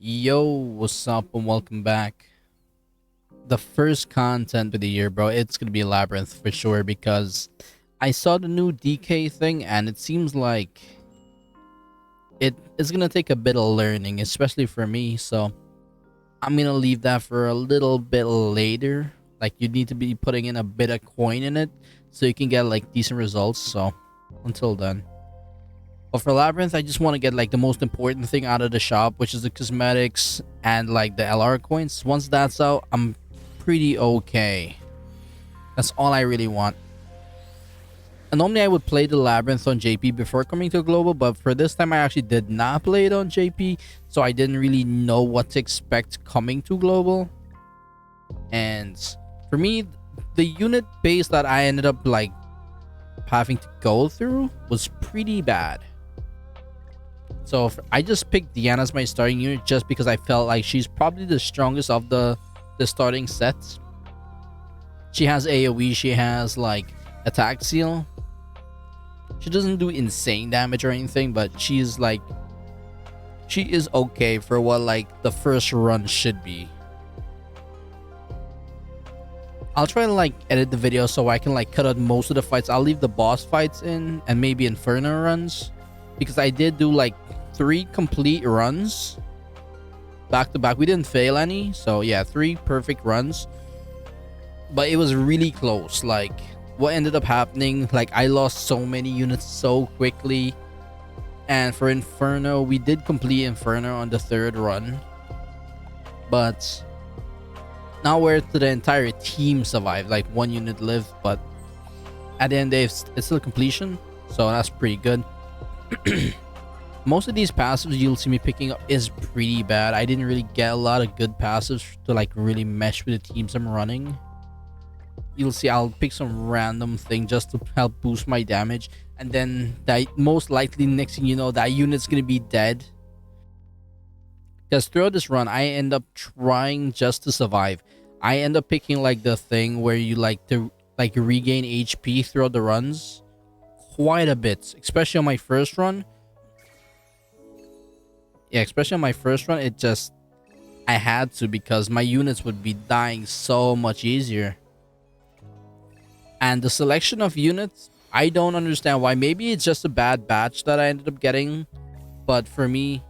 Yo, what's up and welcome back. The first content of the year, bro, it's gonna be Labyrinth for sure because I saw the new DK thing and it seems like it is gonna take a bit of learning, especially for me, so I'm gonna leave that for a little bit later. Like you need to be putting in a bit of coin in it so you can get like decent results, so until then. But for Labyrinth, I just want to get like the most important thing out of the shop, which is the cosmetics and like the LR coins. Once that's out, I'm pretty okay. That's all I really want. And normally I would play the Labyrinth on JP before coming to Global, but for this time I actually did not play it on JP, so I didn't really know what to expect coming to Global. And for me, the unit base that I ended up like having to go through was pretty bad. So I just picked Diana as my starting unit just because I felt like she's probably the strongest of the starting sets. She has AoE, she has like attack seal. She doesn't do insane damage or anything, but she is okay for what like the first run should be. I'll try to like edit the video so I can like cut out most of the fights. I'll leave the boss fights in and maybe Inferno runs, because I did do like 3 complete runs back to back. We didn't fail any, so yeah, 3 perfect runs, but it was really close. Like what ended up happening, like I lost so many units so quickly. And for Inferno, we did complete Inferno on the 3rd run, but not where the entire team survived. Like 1 unit lived, but at the end it's still completion, so that's pretty good. Most of these passives you'll see me picking up is pretty bad. I didn't really get a lot of good passives to like really mesh with the teams I'm running. You'll see I'll pick some random thing just to help boost my damage, and then that most likely next thing you know that unit's gonna be dead. Because throughout this run I end up trying just to survive. I end up picking like the thing where you like to like regain HP throughout the runs quite a bit, especially on my first run. Yeah, especially on my first run, I had to, because my units would be dying so much easier. And the selection of units, I don't understand why. Maybe it's just a bad batch that I ended up getting, but for me,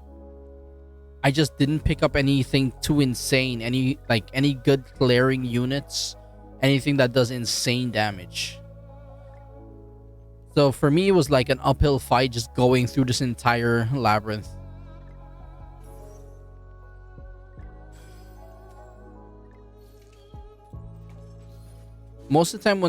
I just didn't pick up anything too insane. Any good clearing units, anything that does insane damage. So for me, it was like an uphill fight just going through this entire labyrinth. Most of the time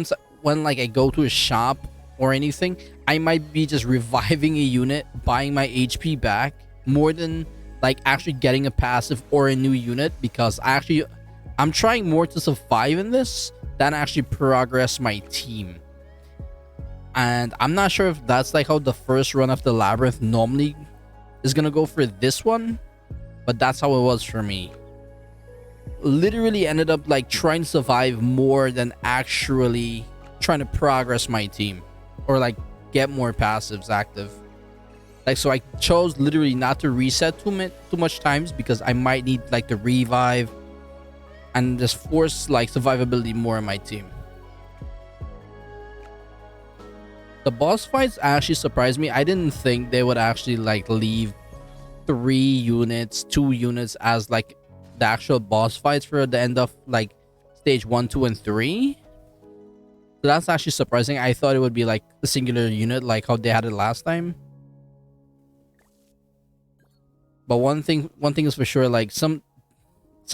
when like I go to a shop or anything, I might be just reviving a unit, buying my HP back, more than like actually getting a passive or a new unit, because I'm trying more to survive in this than actually progress my team. And I'm not sure if that's like how the first run of the Labyrinth normally is gonna go for this one, but that's how it was for me. Literally ended up like trying to survive more than actually trying to progress my team or like get more passives active. Like, so I chose literally not to reset too much times, because I might need like the revive and just force like survivability more in my team. The boss fights actually surprised me. I didn't think they would actually like leave 2 units as like the actual boss fights for the end of like stage 1, 2, and 3. So that's actually surprising. I thought it would be like a singular unit like how they had it last time. But one thing is for sure, like some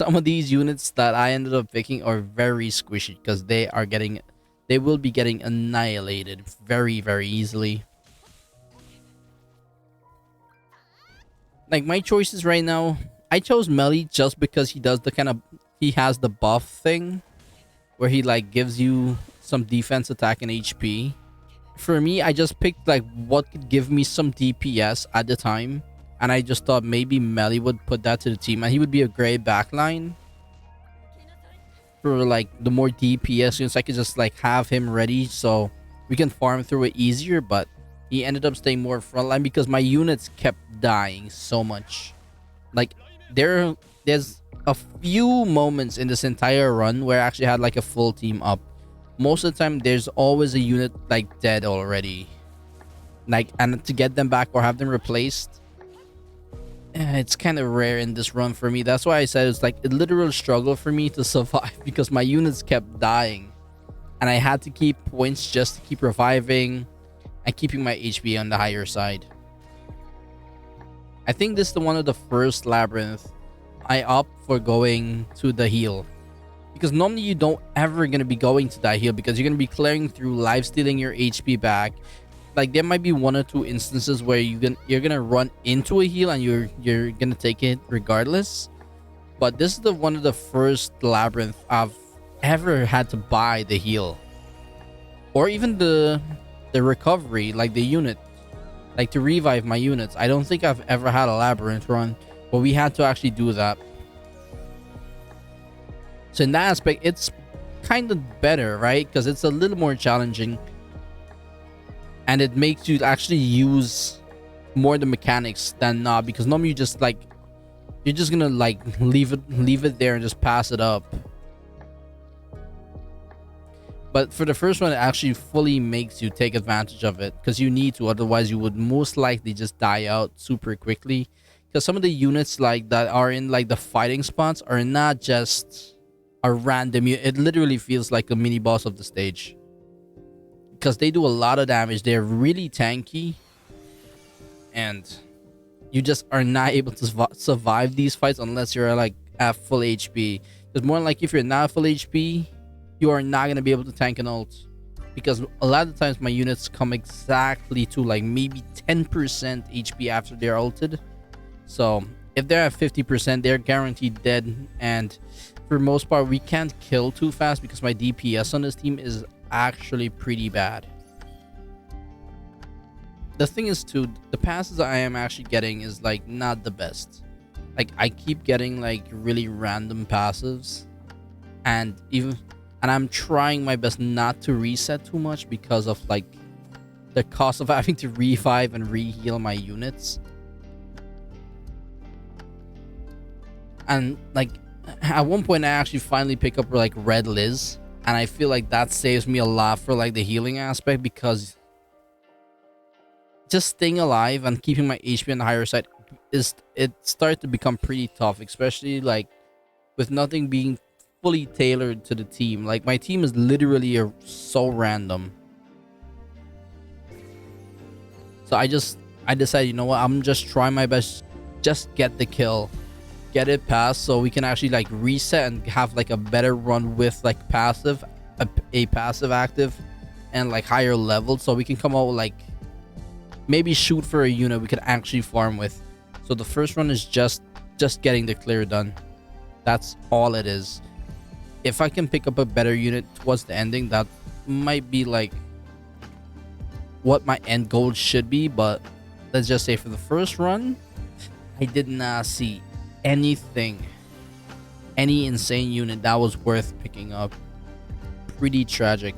of these units that I ended up picking are very squishy, because they will be getting annihilated very, very easily. Like my choices right now, I chose Melly just because he has the buff thing where he like gives you some defense, attack, and HP. For me, I just picked like what could give me some DPS at the time, and I just thought maybe Melly would put that to the team, and he would be a great backline for like the more DPS units. I could just like have him ready so we can farm through it easier, but he ended up staying more frontline because my units kept dying so much. Like There's a few moments in this entire run where I actually had like a full team up. Most of the time, there's always a unit like dead already. Like, and to get them back or have them replaced, it's kind of rare in this run for me. That's why I said it's like a literal struggle for me to survive because my units kept dying, and I had to keep points just to keep reviving and keeping my HP on the higher side. I think this is one of the first Labyrinth I opt for going to the heal, because normally you don't ever gonna be going to that heal because you're gonna be clearing through, life stealing your HP back. Like, there might be one or two instances where you're gonna run into a heal and you're gonna take it regardless. But this is one of the first Labyrinth I've ever had to buy the heal, or even the recovery, like the unit, like to revive my units. I don't think I've ever had a Labyrinth run, but we had to actually do that. So in that aspect, it's kind of better, right? Because it's a little more challenging, and it makes you actually use more the mechanics than not, because normally you're just gonna like leave it there and just pass it up. But for the first one, it actually fully makes you take advantage of it because you need to, otherwise you would most likely just die out super quickly. Because some of the units like that are in like the fighting spots are not just a random, it literally feels like a mini boss of the stage, because they do a lot of damage. They're really tanky, and you just are not able to survive these fights unless you're like at full HP. Because more like if you're not full HP, you are not going to be able to tank an ult, because a lot of times my units come exactly to like maybe 10% HP after they're ulted. So if they're at 50%, they're guaranteed dead. And for most part, we can't kill too fast because my DPS on this team is actually pretty bad. The thing is too, the passes I am actually getting is like not the best. Like, I keep getting like really random passives, and I'm trying my best not to reset too much because of like the cost of having to revive and re-heal my units. And like at one point I actually finally pick up like Red Liz, and I feel like that saves me a lot for like the healing aspect, because just staying alive and keeping my HP on the higher side it started to become pretty tough, especially like with nothing being fully tailored to the team. Like, my team is literally so random. So I decided, you know what, I'm just trying my best, just get the kill, get it past, so we can actually like reset and have like a better run with like a passive active and like higher level, so we can come out with like maybe shoot for a unit we can actually farm with. So the first run is just getting the clear done. That's all it is. If I can pick up a better unit towards the ending, that might be like what my end goal should be. But let's just say for the first run, I did not see any insane unit that was worth picking up. Pretty tragic.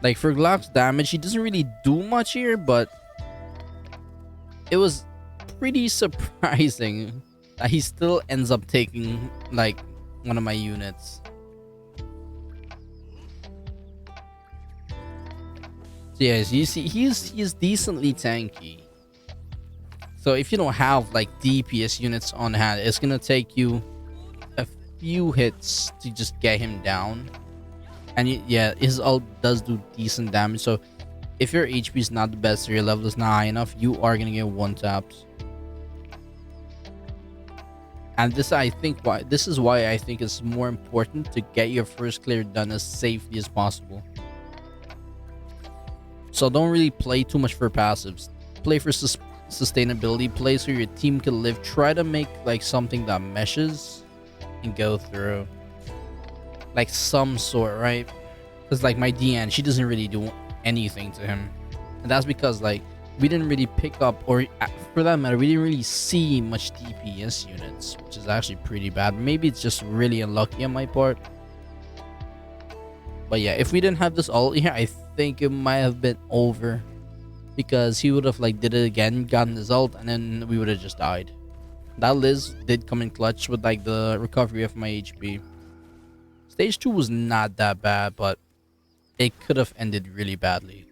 Like, for Glock's damage, he doesn't really do much here, but it was pretty surprising that he still ends up taking like one of my units. So yes, you see, he's decently tanky. So if you don't have like DPS units on hand, it's gonna take you a few hits to just get him down. And yeah, his ult does do decent damage. So if your HP is not the best or your level is not high enough, you are gonna get one tapped. And this is why I think it's more important to get your first clear done as safely as possible. So don't really play too much for passives. Play for sustainability. Play so your team can live. Try to make like something that meshes and go through, like some sort, right? Because like my DN, she doesn't really do anything to him, and that's because like we didn't really pick up, or for that matter, we didn't really see much DPS units, which is actually pretty bad. Maybe it's just really unlucky on my part. But yeah, if we didn't have this ult here, I think it might have been over, because he would have like did it again, gotten his ult, and then we would have just died. That Liz did come in clutch with like the recovery of my HP. Stage 2 was not that bad, but it could have ended really badly.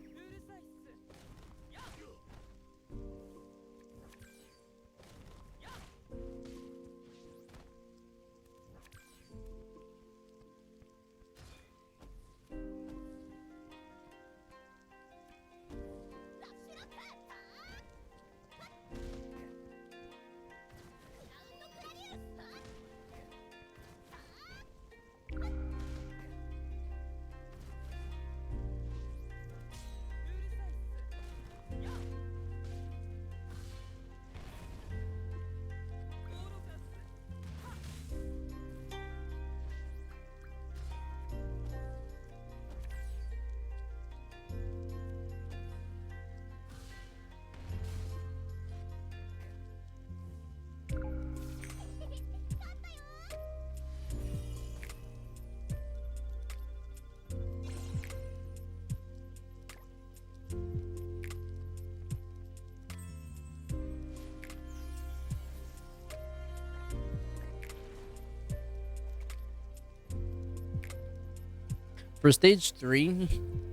For stage 3,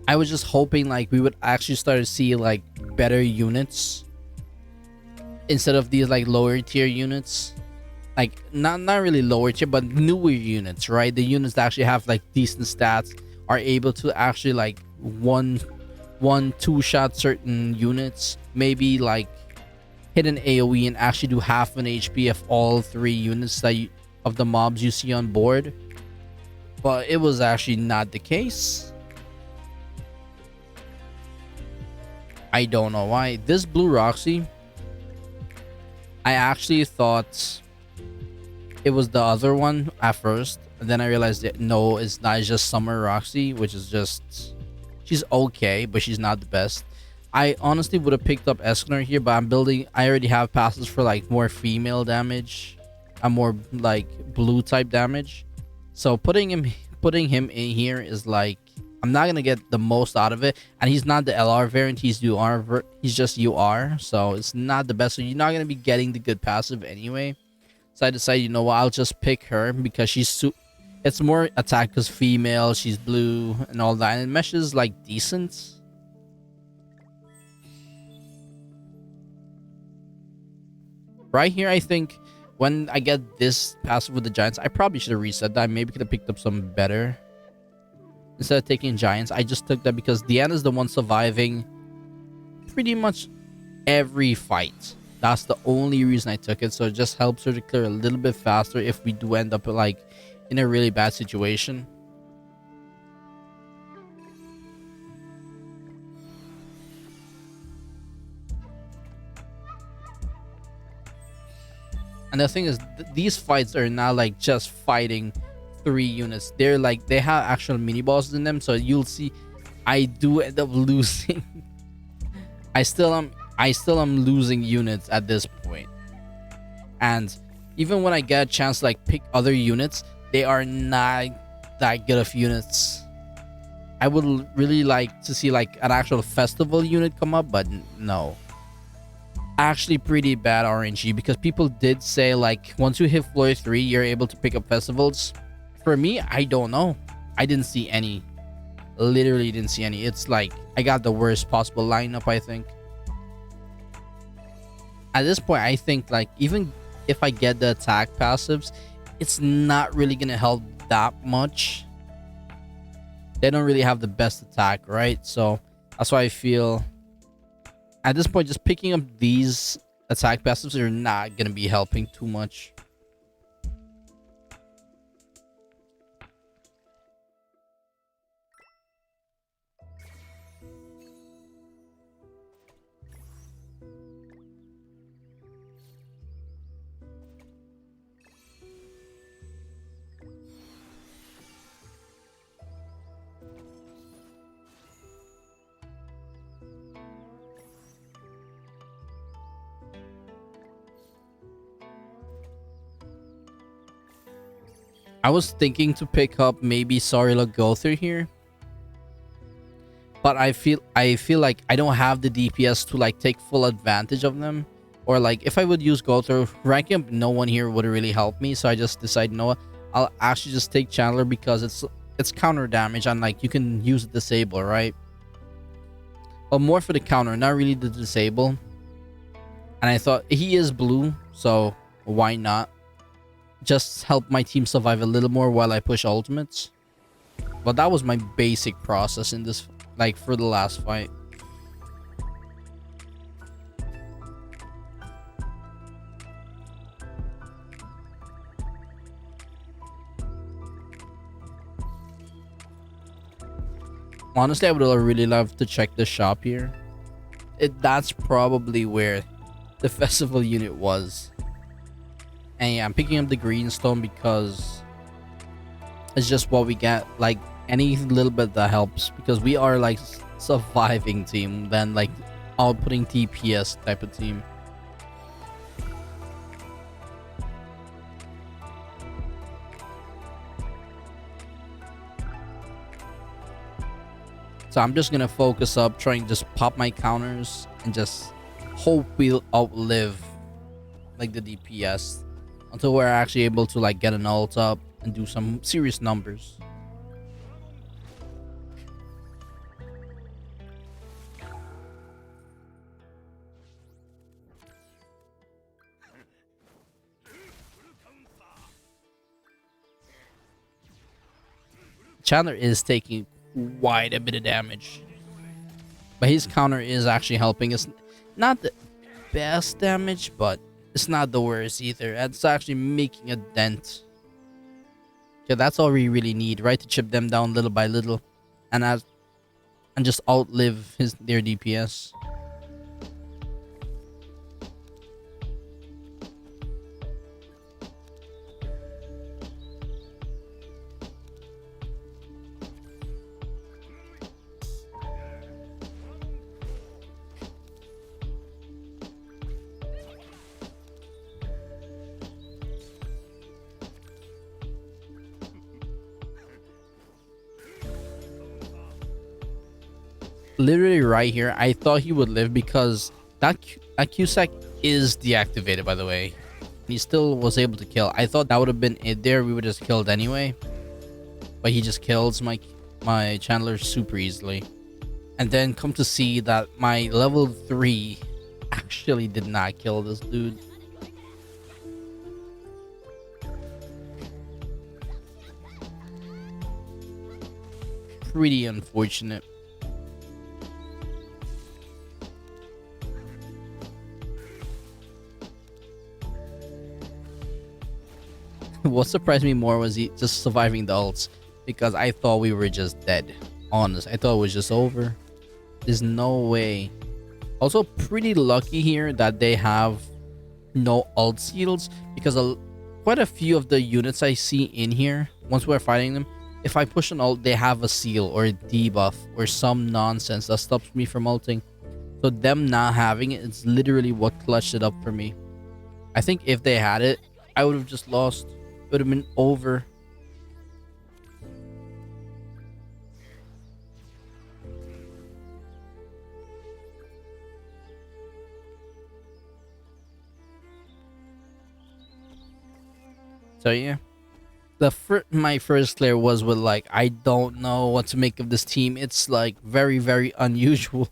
I was just hoping like we would actually start to see like better units instead of these like lower tier units. Like not really lower tier, but newer units, right? The units that actually have like decent stats are able to actually like two shot certain units, maybe like hit an AoE and actually do half an HP of all 3 units of the mobs you see on board. But it was actually not the case. I don't know why. This blue Roxy, I actually thought it was the other one at first, and then I realized that no, it's not. It's just Summer Roxy, which is just, she's okay, but she's not the best. I honestly would have picked up Eskener here, but I already have passes for like more female damage and more like blue type damage. So putting him in here is like, I'm not gonna get the most out of it, and he's not the LR variant. He's just UR, so it's not the best. So you're not gonna be getting the good passive anyway. So I decided, you know what, I'll just pick her because it's more attack because female, she's blue and all that, and it meshes like decent. Right here, I think when I get this passive with the Giants, I probably should have reset that. Maybe could have picked up some better. Instead of taking Giants, I just took that because Deanna is the one surviving pretty much every fight. That's the only reason I took it. So it just helps her to clear a little bit faster if we do end up like in a really bad situation. And the thing is, these fights are not like just fighting 3 units. They're like, they have actual mini bosses in them. So you'll see, I do end up losing. I still am losing units at this point. And even when I get a chance to like pick other units, they are not that good of units. I would really like to see like an actual festival unit come up, but no. Actually pretty bad RNG, because people did say like once you hit floor 3 you're able to pick up festivals. For me, I don't know. I didn't see any. Literally didn't see any. It's like I got the worst possible lineup, I think. At this point, I think like even if I get the attack passives, it's not really gonna help that much. They don't really have the best attack, right? So that's why I feel at this point just picking up these attack passives are not gonna be helping too much. I was thinking to pick up maybe Sorila Gother here, but I feel like I don't have the DPS to like take full advantage of them. Or like if I would use Gother, ranking up no one here would really help me. So I just decided, no, I'll actually just take Chandler because it's counter damage and like you can use disable, right? But more for the counter, not really the disable. And I thought he is blue, so why not? Just help my team survive a little more while I push ultimates. But that was my basic process in this, like for the last fight. Honestly, I would really love to check the shop here. That's probably where the festival unit was. And yeah, I'm picking up the greenstone because it's just what we get. Like any little bit that helps, because we are like surviving team than like outputting TPS type of team. So I'm just gonna focus up, trying to just pop my counters and just hope we'll outlive like the DPS until we're actually able to like get an ult up and do some serious numbers. Chandler is taking quite a bit of damage, but his counter is actually helping us. Not the best damage, but it's not the worst either. It's actually making a dent. Yeah, that's all we really need, right? To chip them down little by little, and just outlive their DPS. Literally right here, I thought he would live because that Cusack is deactivated, by the way. He still was able to kill. I thought that would have been it there. We would have just killed anyway. But he just kills my Chandler super easily. And then come to see that my level 3 actually did not kill this dude. Pretty unfortunate. What surprised me more was he just surviving the ults, because I thought we were just dead. Honest, I thought it was just over. There's no way. Also, pretty lucky here that they have no ult seals, because quite a few of the units I see in here, once we're fighting them, if I push an ult, they have a seal or a debuff or some nonsense that stops me from ulting. So them not having it, it's literally what clutched it up for me. I think if they had it, I would have just lost. It would have been over. So yeah, My first clear was with like, I don't know what to make of this team. It's like very very unusual.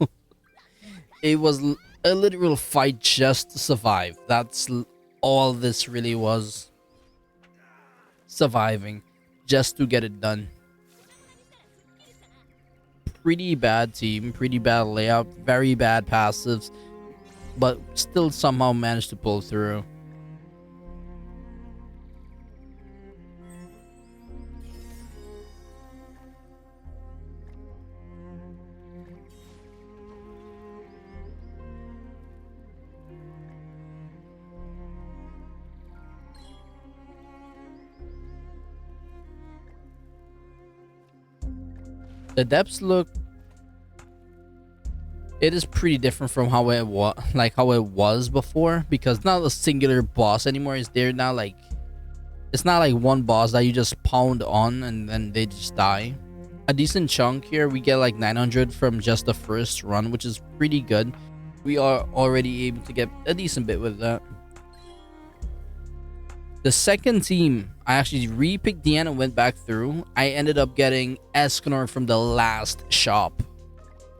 It was a literal fight just to survive. All this really was, surviving just to get it done. Pretty bad team, pretty bad layout, very bad passives, but still somehow managed to pull through. The depths look, it is pretty different from how it was, like how it was before, because not a singular boss anymore. Is there now, like it's not like one boss that you just pound on and then they just die. A decent chunk here. We get like 900 from just the first run, which is pretty good. We are already able to get a decent bit with that. The second team, I actually re-picked the end and went back through. I ended up getting Escanor from the last shop.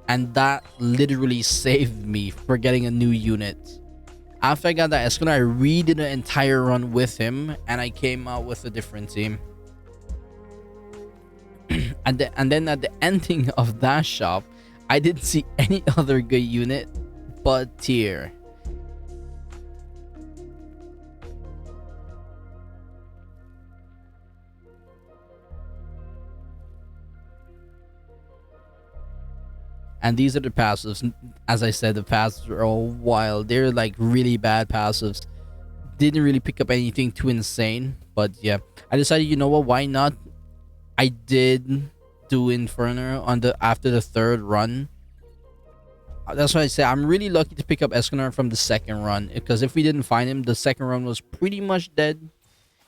And that literally saved me for getting a new unit. After I got that Escanor, I redid the entire run with him. And I came out with a different team. and then at the ending of that shop, I didn't see any other good unit but Tier. And these are the passives. As I said, the passives are all wild. They're like really bad passives. Didn't really pick up anything too insane. But yeah, I decided, you know what, why not? I did do Inferno on the after the third run. That's why I say I'm really lucky to pick up Escanor from the second run. Because if we didn't find him, the second run was pretty much dead.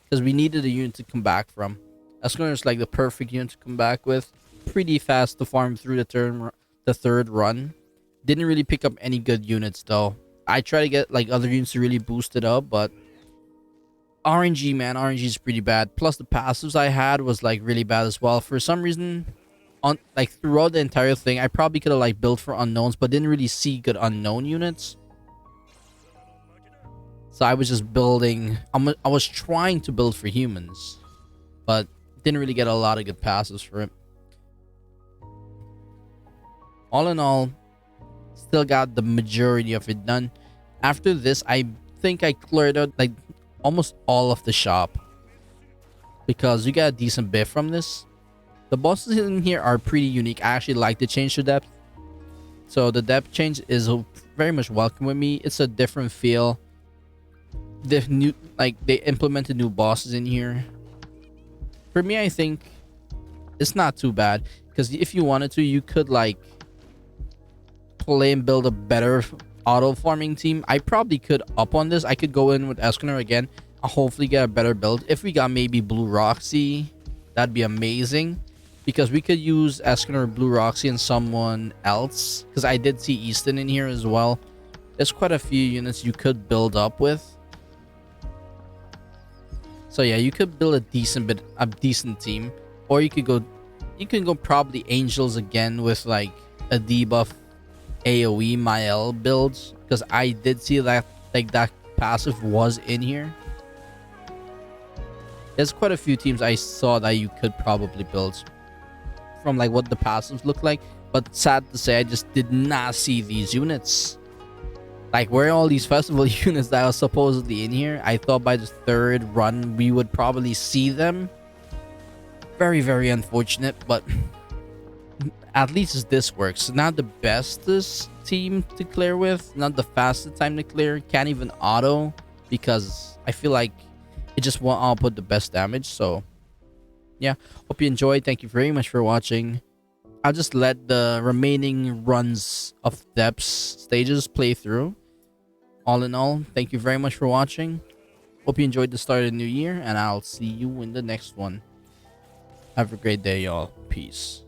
Because we needed a unit to come back from. Escanor is like the perfect unit to come back with. Pretty fast to farm through the third run. Didn't really pick up any good units though. I try to get like other units to really boost it up, but RNG, man, RNG is pretty bad. Plus the passives I had was like really bad as well. For some reason, on like throughout the entire thing, I probably could have like built for unknowns, but didn't really see good unknown units. So I was just building. I was trying to build for humans, but didn't really get a lot of good passes for it. All in all, still got the majority of it done. After this, I think I cleared out like almost all of the shop because you got a decent bit from this. The bosses in here are pretty unique. I actually like the change to depth, so the depth change is very much welcome with me. It's a different feel. The new, like, they implemented new bosses in here. For me, I think it's not too bad because if you wanted to, you could like play and build a better auto farming team. I probably could up on this. I could go in with Escanor again. I'll hopefully get a better build. If we got maybe Blue Roxy, that'd be amazing. Because we could use Escanor, Blue Roxy, and someone else. Because I did see Easton in here as well. There's quite a few units you could build up with. So yeah, you could build a decent team. Or you could go, probably Angels again with like a debuff AoE Mael builds, because I did see that like that passive was in here. There's quite a few teams I saw that you could probably build from like what the passives look like, but sad to say I just did not see these units. Like, where are all these festival units that are supposedly in here? I thought by the third run we would probably see them. Very, very unfortunate, but at least this works. Not the bestest team to clear with, not the fastest time to clear, can't even auto because I feel like it just won't output the best damage. So yeah, hope you enjoyed. Thank you very much for watching. I'll just let the remaining runs of depths stages play through. All in all, thank you very much for watching. Hope you enjoyed the start of the new year, and I'll see you in the next one. Have a great day, y'all. Peace.